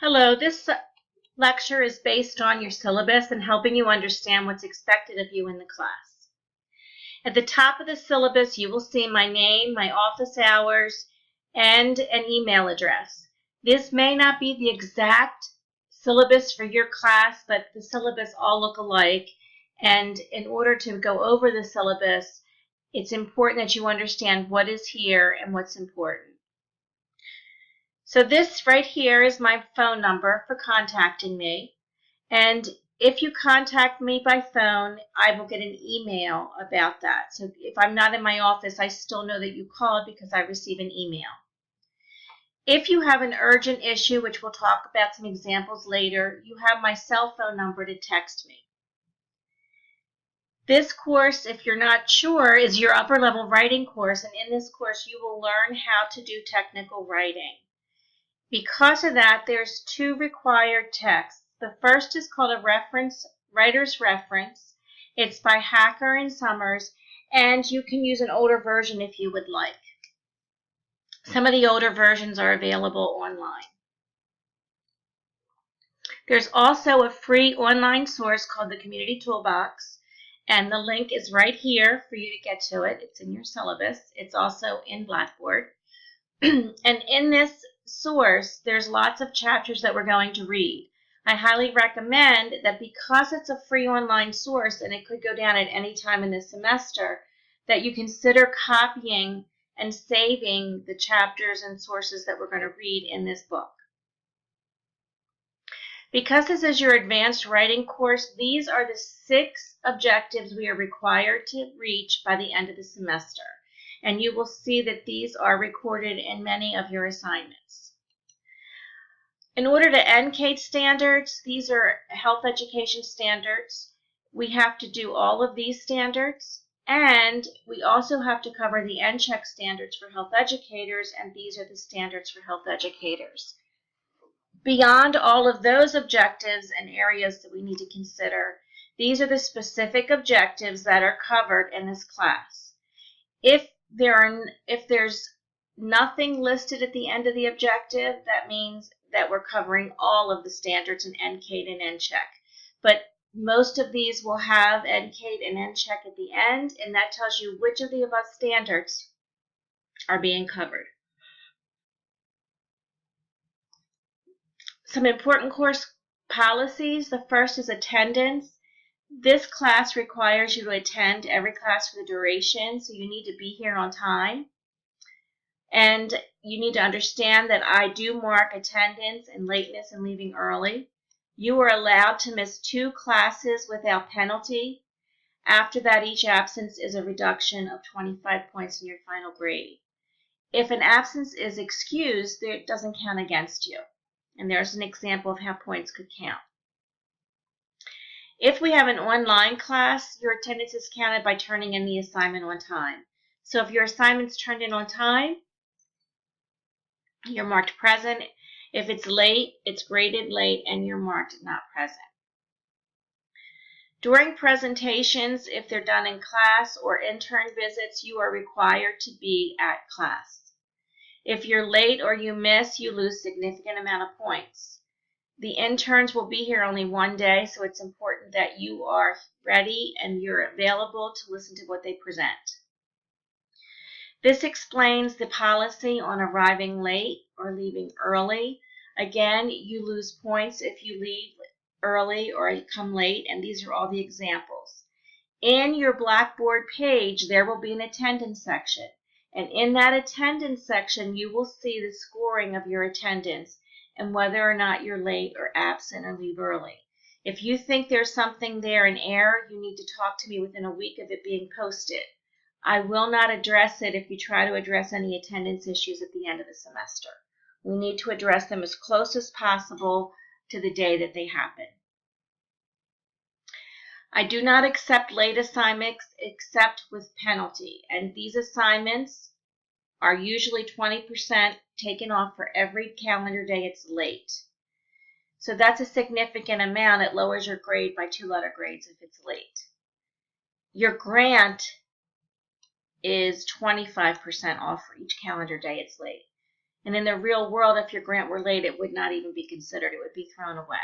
Hello, this lecture is based on your syllabus and helping you understand what's expected of you in the class. At the top of the syllabus, you will see my name, my office hours, and an email address. This may not be the exact syllabus for your class, but the syllabus all look alike, and in order to go over the syllabus, it's important that you understand what is here and what's important. So this right here is my phone number for contacting me. And if you contact me by phone, I will get an email about that. So if I'm not in my office, I still know that you called because I receive an email. If you have an urgent issue, which we'll talk about some examples later, you have my cell phone number to text me. This course, if you're not sure, is your upper level writing course. And in this course, you will learn how to do technical writing. Because of that, there's two required texts. The first is called a writer's reference. It's by Hacker and Summers, and you can use an older version if you would like. Some of the older versions are available online. There's also a free online source called the Community Toolbox, and the link is right here for you to get to it. It's in your syllabus. It's also in Blackboard. And in this source, there's lots of chapters that we're going to read. I highly recommend that because it's a free online source and it could go down at any time in the semester, that you consider copying and saving the chapters and sources that we're going to read in this book. Because this is your advanced writing course, these are the 6 objectives we are required to reach by the end of the semester. And you will see that these are recorded in many of your assignments. In order to NCATE standards, these are health education standards. We have to do all of these standards, and we also have to cover the NCHEC standards for health educators, and these are the standards for health educators. Beyond all of those objectives and areas that we need to consider, these are the specific objectives that are covered in this class. If there's nothing listed at the end of the objective, that means that we're covering all of the standards in NCATE and NCHEC. But most of these will have NCATE and NCHEC at the end, and that tells you which of the above standards are being covered. Some important course policies. The first is attendance. This class requires you to attend every class for the duration, so you need to be here on time. And you need to understand that I do mark attendance and lateness and leaving early. You are allowed to miss 2 classes without penalty. After that, each absence is a reduction of 25 points in your final grade. If an absence is excused, it doesn't count against you. And there's an example of how points could count. If we have an online class, your attendance is counted by turning in the assignment on time. So if your assignment's turned in on time, you're marked present. If it's late, it's graded late and you're marked not present. During presentations, if they're done in class or intern visits, you are required to be at class. If you're late or you miss, you lose a significant amount of points. The interns will be here only one day, so it's important that you are ready and you're available to listen to what they present. This explains the policy on arriving late or leaving early. Again, you lose points if you leave early or come late, and these are all the examples. In your Blackboard page, there will be an attendance section, and in that attendance section, you will see the scoring of your attendance and whether or not you're late or absent or leave early. If you think there's something there in error, you need to talk to me within a week of it being posted. I will not address it if you try to address any attendance issues at the end of the semester. We need to address them as close as possible to the day that they happen. I do not accept late assignments except with penalty, and these assignments are usually 20% taken off for every calendar day it's late. So that's a significant amount. It lowers your grade by 2 letter grades if it's late. Your grant is 25% off for each calendar day it's late. And in the real world, if your grant were late, it would not even be considered. It would be thrown away.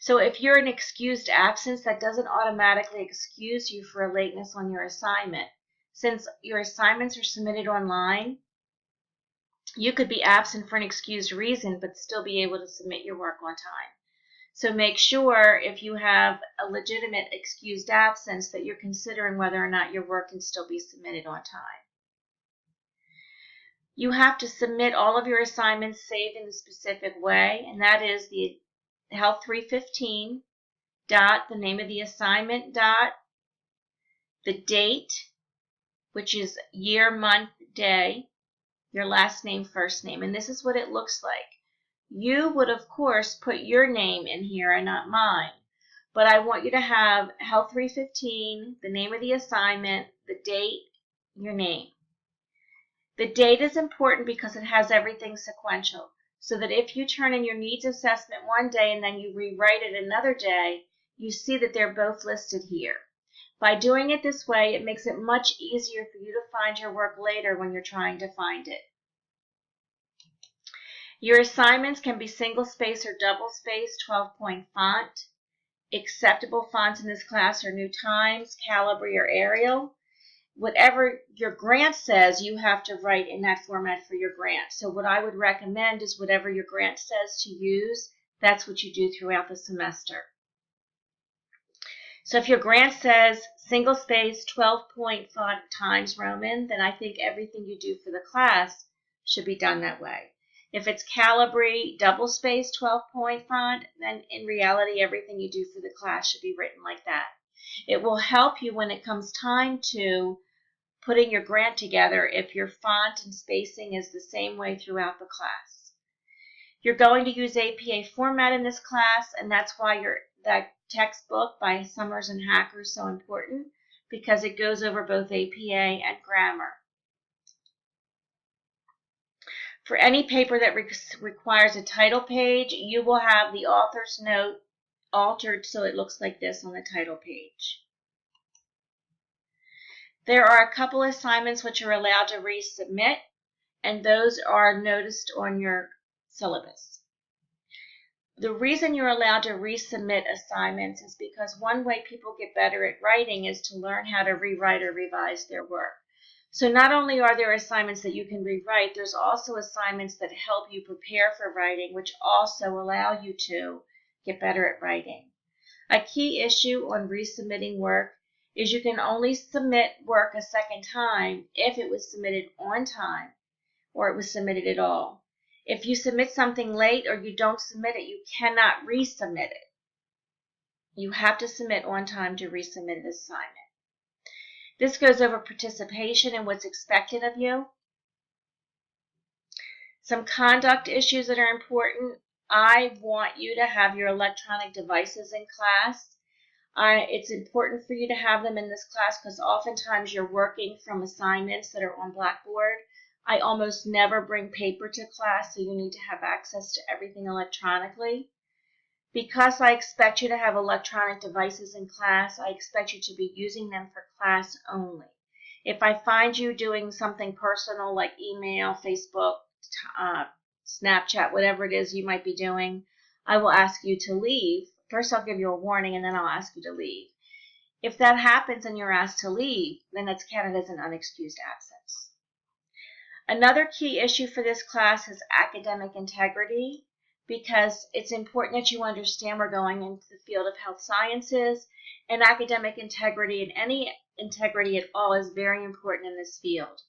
So if you're an excused absence, that doesn't automatically excuse you for a lateness on your assignment. Since your assignments are submitted online, you could be absent for an excused reason, but still be able to submit your work on time. So make sure if you have a legitimate excused absence that you're considering whether or not your work can still be submitted on time. You have to submit all of your assignments saved in a specific way, and that is the HLTH315 dot, the name of the assignment dot, the date, which is year, month, day, your last name, first name, and this is what it looks like. You would, of course, put your name in here and not mine, but I want you to have HLTH315, the name of the assignment, the date, your name. The date is important because it has everything sequential, so that if you turn in your needs assessment one day and then you rewrite it another day, you see that they're both listed here. By doing it this way, it makes it much easier for you to find your work later when you're trying to find it. Your assignments can be single space or double space, 12-point font. Acceptable fonts in this class are New Times, Calibri, or Arial. Whatever your grant says, you have to write in that format for your grant. So what I would recommend is whatever your grant says to use, that's what you do throughout the semester. So if your grant says single space 12-point font Times Roman, then I think everything you do for the class should be done that way. If it's Calibri double space 12-point font, then in reality everything you do for the class should be written like that. It will help you when it comes time to putting your grant together if your font and spacing is the same way throughout the class. You're going to use APA format in this class, and that's why that textbook by Summers and Hacker is so important, because it goes over both APA and grammar. For any paper that requires a title page, you will have the author's note altered so it looks like this on the title page. There are a couple assignments which are allowed to resubmit, and those are noticed on your syllabus. The reason you're allowed to resubmit assignments is because one way people get better at writing is to learn how to rewrite or revise their work. So not only are there assignments that you can rewrite, there's also assignments that help you prepare for writing, which also allow you to get better at writing. A key issue on resubmitting work is you can only submit work a second time if it was submitted on time or it was submitted at all. If you submit something late or you don't submit it, you cannot resubmit it. You have to submit on time to resubmit an assignment. This goes over participation and what's expected of you. Some conduct issues that are important. I want you to have your electronic devices in class. It's important for you to have them in this class because oftentimes you're working from assignments that are on Blackboard. I almost never bring paper to class, so you need to have access to everything electronically. Because I expect you to have electronic devices in class, I expect you to be using them for class only. If I find you doing something personal like email, Facebook, Snapchat, whatever it is you might be doing, I will ask you to leave. First I'll give you a warning and then I'll ask you to leave. If that happens and you're asked to leave, then it's counted as an unexcused absence. Another key issue for this class is academic integrity, because it's important that you understand we're going into the field of health sciences, and academic integrity and any integrity at all is very important in this field.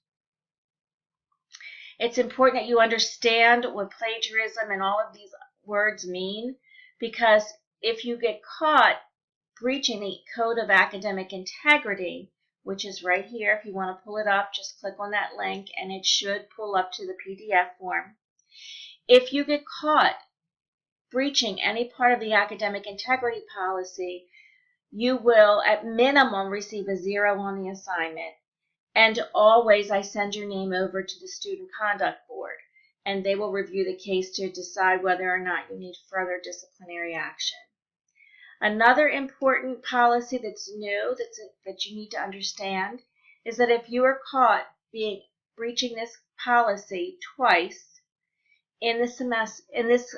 It's important that you understand what plagiarism and all of these words mean, because if you get caught breaching the Code of Academic Integrity, which is right here, if you want to pull it up, just click on that link and it should pull up to the PDF form. If you get caught breaching any part of the academic integrity policy, you will at minimum receive a 0 on the assignment. And always I send your name over to the Student Conduct Board, and they will review the case to decide whether or not you need further disciplinary action. Another important policy that's new that you need to understand is that if you are caught being breaching this policy twice in the semester, in this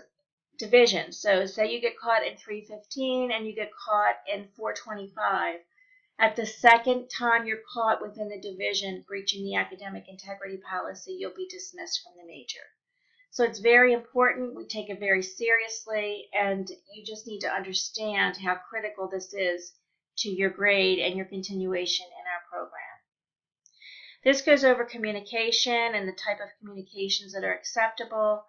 division. So say you get caught in 315 and you get caught in 425. At the second time you're caught within the division breaching the academic integrity policy, you'll be dismissed from the major. So it's very important. We take it very seriously, and you just need to understand how critical this is to your grade and your continuation in our program. This goes over communication and the type of communications that are acceptable.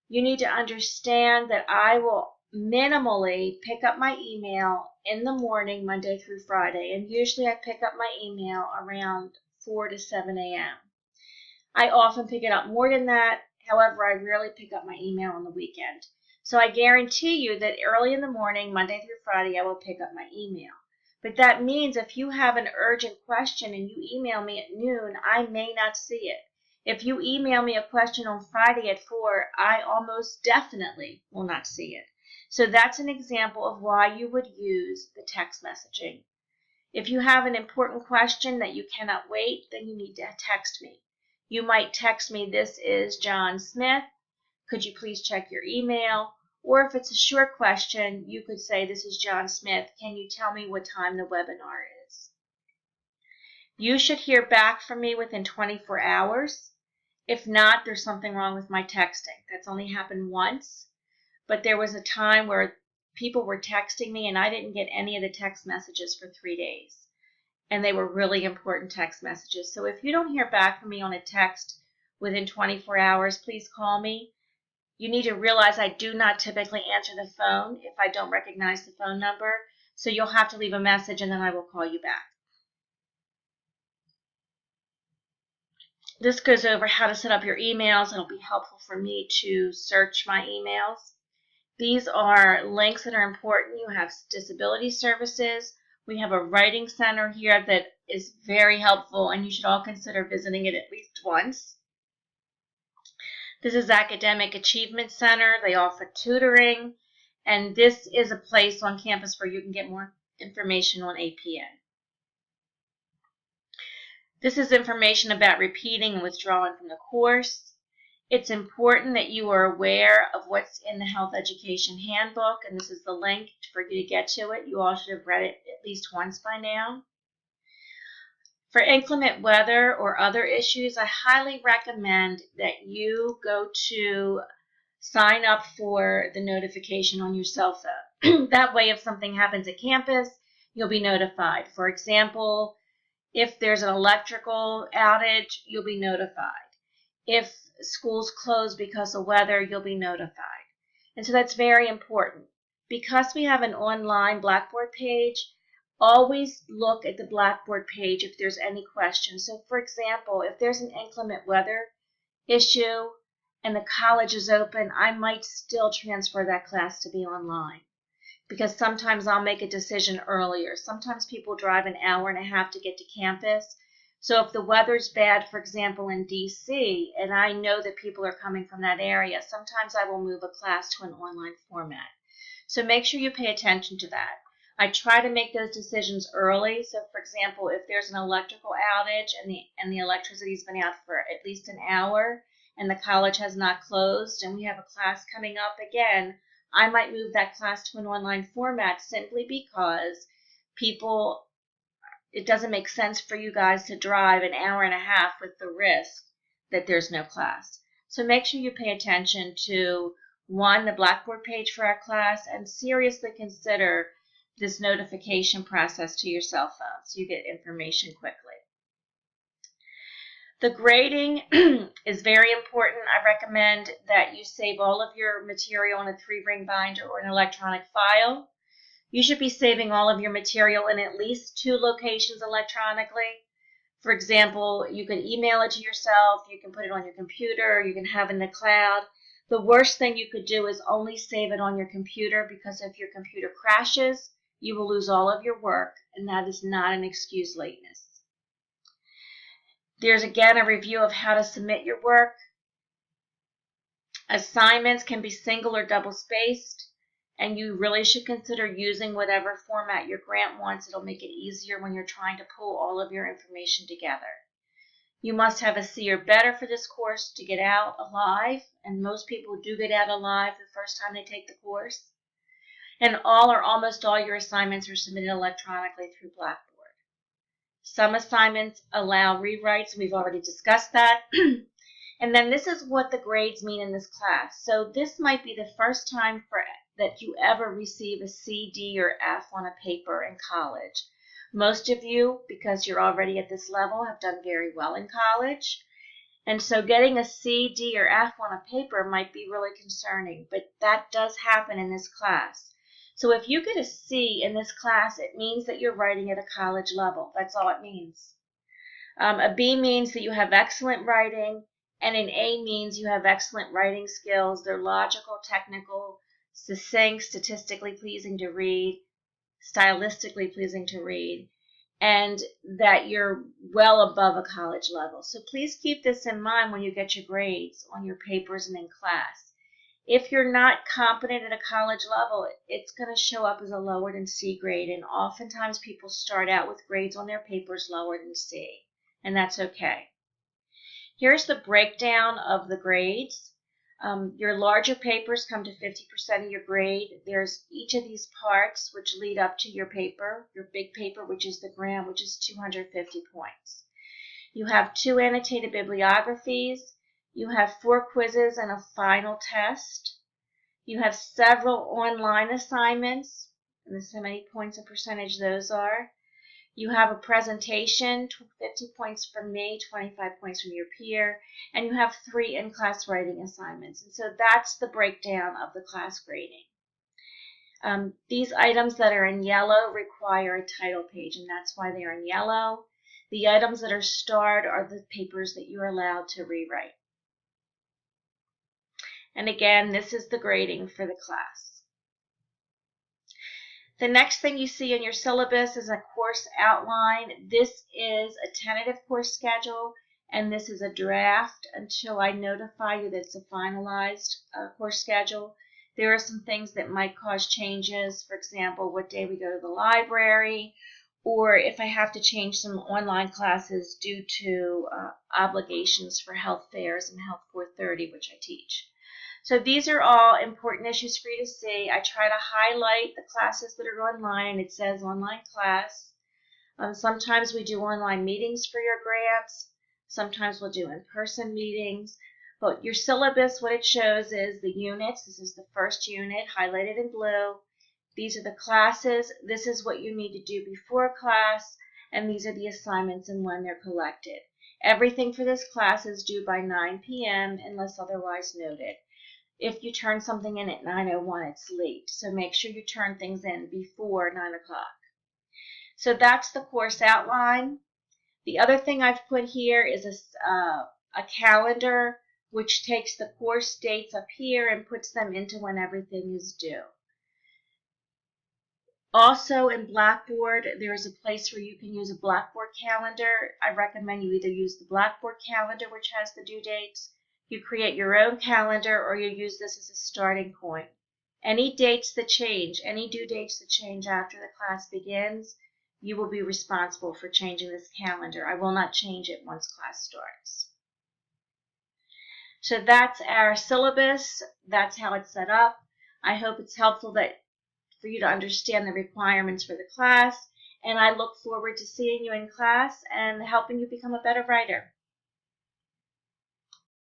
You need to understand that I will minimally pick up my email in the morning, Monday through Friday, and usually I pick up my email around 4 to 7 a.m. I often pick it up more than that. However, I rarely pick up my email on the weekend. So I guarantee you that early in the morning, Monday through Friday, I will pick up my email. But that means if you have an urgent question and you email me at noon, I may not see it. If you email me a question on Friday at 4, I almost definitely will not see it. So that's an example of why you would use the text messaging. If you have an important question that you cannot wait, then you need to text me. You might text me, "This is John Smith. Could you please check your email?" Or if it's a short question, you could say, "This is John Smith. Can you tell me what time the webinar is?" You should hear back from me within 24 hours. If not, there's something wrong with my texting. That's only happened once, but there was a time where people were texting me and I didn't get any of the text messages for 3 days. And they were really important text messages. So if you don't hear back from me on a text within 24 hours, please call me. You need to realize I do not typically answer the phone if I don't recognize the phone number. So you'll have to leave a message and then I will call you back. This goes over how to set up your emails. It'll be helpful for me to search my emails. These are links that are important. You have disability services. We have a writing center here that is very helpful, and you should all consider visiting it at least once. This is Academic Achievement Center. They offer tutoring, and this is a place on campus where you can get more information on APN. This is information about repeating and withdrawing from the course. It's important that you are aware of what's in the Health Education Handbook, and this is the link for you to get to it. You all should have read it at least once by now. For inclement weather or other issues, I highly recommend that you go to sign up for the notification on your cell phone. That way, if something happens at campus, you'll be notified. For example, if there's an electrical outage, you'll be notified. If schools close because of weather, you'll be notified. And so that's very important. Because we have an online Blackboard page, always look at the Blackboard page if there's any questions. So for example, if there's an inclement weather issue and the college is open, I might still transfer that class to be online, because sometimes I'll make a decision earlier. Sometimes people drive an hour and a half to get to campus. So if the weather's bad, for example, in DC, and I know that people are coming from that area, sometimes I will move a class to an online format. So make sure you pay attention to that. I try to make those decisions early. So for example, if there's an electrical outage and the electricity's been out for at least an hour and the college has not closed and we have a class coming up again, I might move that class to an online format simply because it doesn't make sense for you guys to drive an hour and a half with the risk that there's no class. So make sure you pay attention to, one, the Blackboard page for our class, and seriously consider this notification process to your cell phone so you get information quickly. The grading is very important. I recommend that you save all of your material in a 3-ring binder or an electronic file. You should be saving all of your material in at least 2 locations electronically. For example, you can email it to yourself, you can put it on your computer, you can have it in the cloud. The worst thing you could do is only save it on your computer, because if your computer crashes, you will lose all of your work, and that is not an excuse lateness. There's again a review of how to submit your work. Assignments can be single or double spaced, and you really should consider using whatever format your grant wants. It'll make it easier when you're trying to pull all of your information together. You must have a C or better for this course to get out alive, and most people do get out alive the first time they take the course. And all or almost all your assignments are submitted electronically through Blackboard. Some assignments allow rewrites, we've already discussed that. And then this is what the grades mean in this class. So this might be the first time that you ever receive a C, D, or F on a paper in college. Most of you, because you're already at this level, have done very well in college. And so getting a C, D, or F on a paper might be really concerning, but that does happen in this class. So if you get a C in this class, it means that you're writing at a college level. That's all it means. A B means that you have excellent writing, and an A means you have excellent writing skills. They're logical, technical, succinct, statistically pleasing to read, stylistically pleasing to read, and that you're well above a college level. So please keep this in mind when you get your grades on your papers and in class. If you're not competent at a college level, it's going to show up as a lower than C grade, and oftentimes people start out with grades on their papers lower than C, and that's okay. Here's the breakdown of the grades. Your larger papers come to 50% of your grade. There's each of these parts which lead up to your paper, your big paper, which is the gram, which is 250 points. You have 2 annotated bibliographies. You have 4 quizzes and a final test. You have several online assignments, and this is how many points and percentage those are. You have a presentation, 50 points from me, 25 points from your peer, and you have 3 in-class writing assignments. And so that's the breakdown of the class grading. These items that are in yellow require a title page, and that's why they are in yellow. The items that are starred are the papers that you're allowed to rewrite. And again, this is the grading for the class. The next thing you see in your syllabus is a course outline. This is a tentative course schedule, and this is a draft until I notify you that it's a finalized course schedule. There are some things that might cause changes, for example, what day we go to the library, or if I have to change some online classes due to obligations for health fairs and Health 430, which I teach. So these are all important issues for you to see. I try to highlight the classes that are online. It says online class. Sometimes we do online meetings for your grants. Sometimes we'll do in-person meetings. But your syllabus, what it shows is the units. This is the first unit highlighted in blue. These are the classes. This is what you need to do before class. And these are the assignments and when they're collected. Everything for this class is due by 9 p.m. unless otherwise noted. If you turn something in at 9:01, it's late. So make sure you turn things in before 9 o'clock. So that's the course outline. The other thing I've put here is a calendar which takes the course dates up here and puts them into when everything is due. Also in Blackboard, there is a place where you can use a Blackboard calendar. I recommend you either use the Blackboard calendar, which has the due dates. You create your own calendar, or you use this as a starting point. Any dates that change, any due dates that change after the class begins, you will be responsible for changing this calendar. I will not change it once class starts. So that's our syllabus. That's how it's set up. I hope it's helpful for you to understand the requirements for the class, and I look forward to seeing you in class and helping you become a better writer.